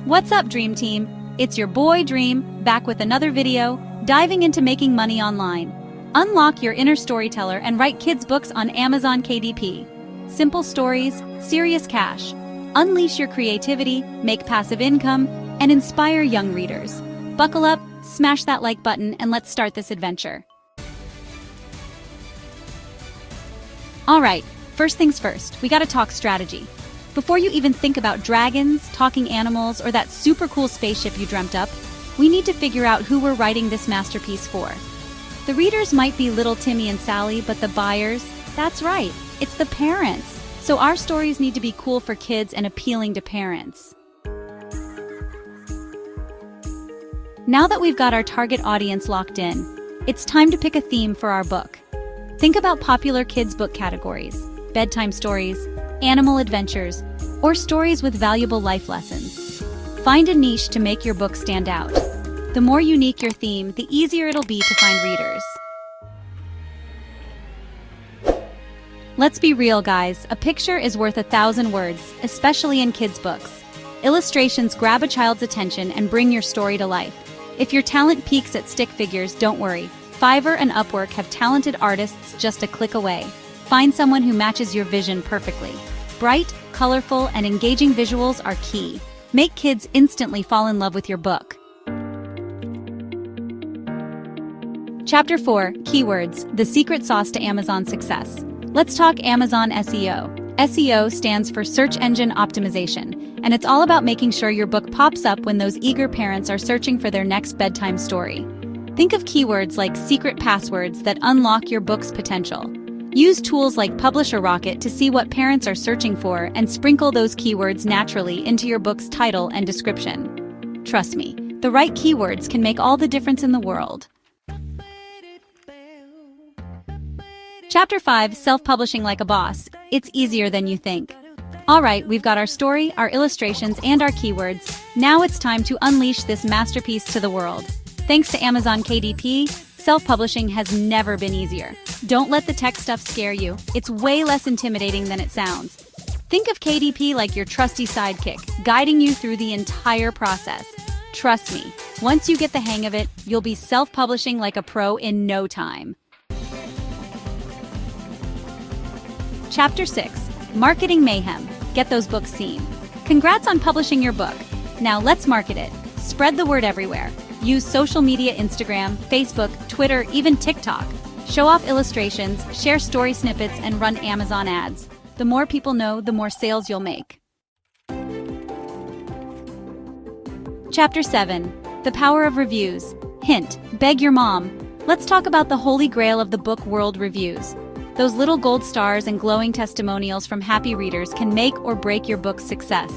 What's up, Dream Team? It's your boy Dream, back with another video, diving into making money online. Unlock your inner storyteller and write kids' books on Amazon KDP. Simple stories, serious cash. Unleash your creativity, make passive income, and inspire young readers. Buckle up, smash that like button, and let's start this adventure. Alright, first things first, we gotta talk strategy. Before you even think about dragons, talking animals, or that super cool spaceship you dreamt up, we need to figure out who we're writing this masterpiece for. The readers might be little Timmy and Sally, but the buyers, that's right, it's the parents. So our stories need to be cool for kids and appealing to parents. Now that we've got our target audience locked in, it's time to pick a theme for our book. Think about popular kids' book categories: bedtime stories, animal adventures, or stories with valuable life lessons. Find a niche to make your book stand out. The more unique your theme, the easier it'll be to find readers. Let's be real, guys. A picture is worth 1,000 words, especially in kids' books. Illustrations grab a child's attention and bring your story to life. If your talent peaks at stick figures, don't worry. Fiverr and Upwork have talented artists just a click away. Find someone who matches your vision perfectly. Bright, colorful, and engaging visuals are key. Make kids instantly fall in love with your book. Chapter 4, Keywords, the secret sauce to Amazon success. Let's talk Amazon SEO. SEO stands for Search Engine Optimization, and it's all about making sure your book pops up when those eager parents are searching for their next bedtime story. Think of keywords like secret passwords that unlock your book's potential. Use tools like Publisher Rocket to see what parents are searching for and sprinkle those keywords naturally into your book's title and description. Trust me, the right keywords can make all the difference in the world. Chapter 5, Self-Publishing Like a Boss. It's easier than you think. Alright, we've got our story, our illustrations, and our keywords. Now it's time to unleash this masterpiece to the world. Thanks to Amazon KDP, self-publishing has never been easier. Don't let the tech stuff scare you. It's way less intimidating than it sounds. Think of KDP like your trusty sidekick, guiding you through the entire process. Trust me, once you get the hang of it, you'll be self-publishing like a pro in no time. Chapter 6, Marketing Mayhem. Get those books seen. Congrats on publishing your book. Now let's market it. Spread the word everywhere. Use social media: Instagram, Facebook, Twitter, even TikTok. Show off illustrations, share story snippets, and run Amazon ads. The more people know, the more sales you'll make. Chapter 7, The Power of Reviews. Hint, beg your mom. Let's talk about the holy grail of the book world: reviews. Those little gold stars and glowing testimonials from happy readers can make or break your book's success.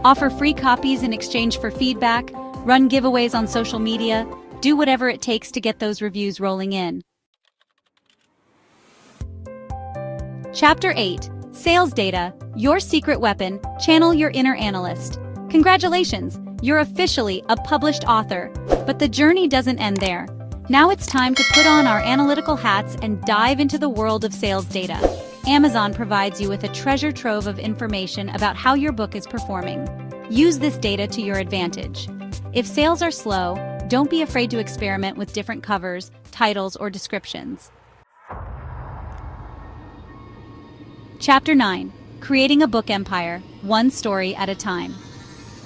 Offer free copies in exchange for feedback, run giveaways on social media, do whatever it takes to get those reviews rolling in. Chapter 8, Sales Data, your secret weapon. Channel your inner analyst. Congratulations, you're officially a published author, but the journey doesn't end there. Now it's time to put on our analytical hats and dive into the world of sales data. Amazon provides you with a treasure trove of information about how your book is performing. Use this data to your advantage. If sales are slow, don't be afraid to experiment with different covers, titles, or descriptions. Chapter 9, Creating a Book Empire, one story at a time.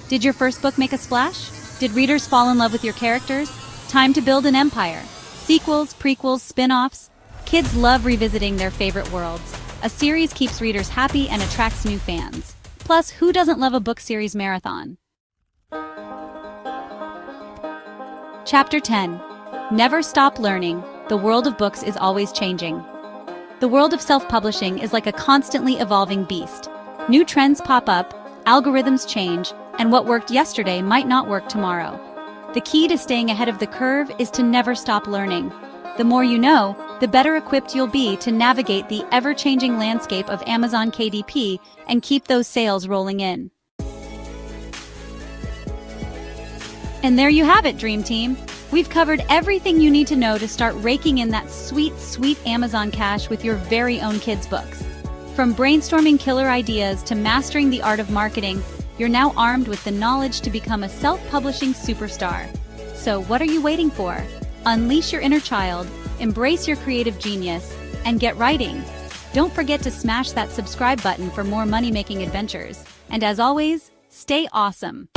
Did your first book make a splash? Did readers fall in love with your characters? Time to build an empire. Sequels, prequels, spin-offs. Kids love revisiting their favorite worlds. A series keeps readers happy and attracts new fans. Plus, who doesn't love a book series marathon? Chapter 10, Never Stop Learning. The world of books is always changing. The world of self-publishing is like a constantly evolving beast. New trends pop up, algorithms change, and what worked yesterday might not work tomorrow. The key to staying ahead of the curve is to never stop learning. The more you know, the better equipped you'll be to navigate the ever-changing landscape of Amazon KDP and keep those sales rolling in. And there you have it, Dream Team. We've covered everything you need to know to start raking in that sweet, sweet Amazon cash with your very own kids' books. From brainstorming killer ideas to mastering the art of marketing, You're now armed with the knowledge to become a self-publishing superstar. So what are you waiting for? Unleash your inner child, embrace your creative genius, and get writing. Don't forget to smash that subscribe button for more money-making adventures. And as always, stay awesome.